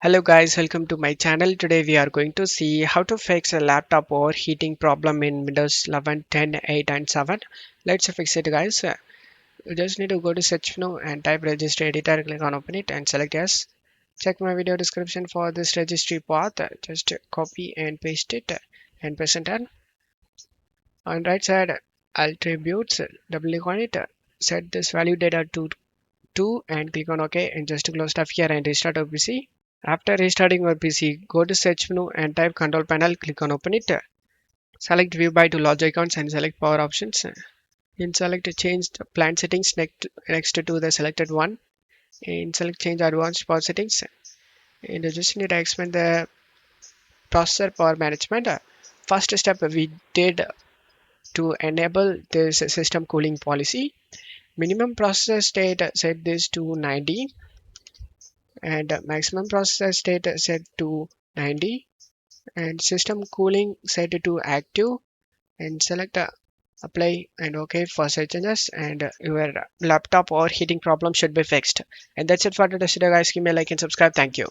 Hello guys, welcome to my channel. Today we are going to see how to fix a laptop overheating problem in Windows 11, 10, 8 and 7. Let's fix it guys. You just need to go to search menu and type registry editor, click on open it and select yes. Check my video description for this registry path. Just copy and paste it and press enter. On right side attributes, double click on it. Set this value data to 2 and click on OK and just close stuff here and restart your PC. After restarting your PC, go to search menu and type control panel, click on open it. Select view by to large icons and select power options. Then select change the plan settings next to the selected one. And select change advanced power settings. And you just need to expand the processor power management. First step we did to enable this system cooling policy. Minimum processor state set this to 90 and maximum processor state set to 90 and system cooling set to active and select apply and OK for such changes and your laptop or heating problem should be fixed. And that's it for today's video guys. Give me a like and subscribe. Thank you.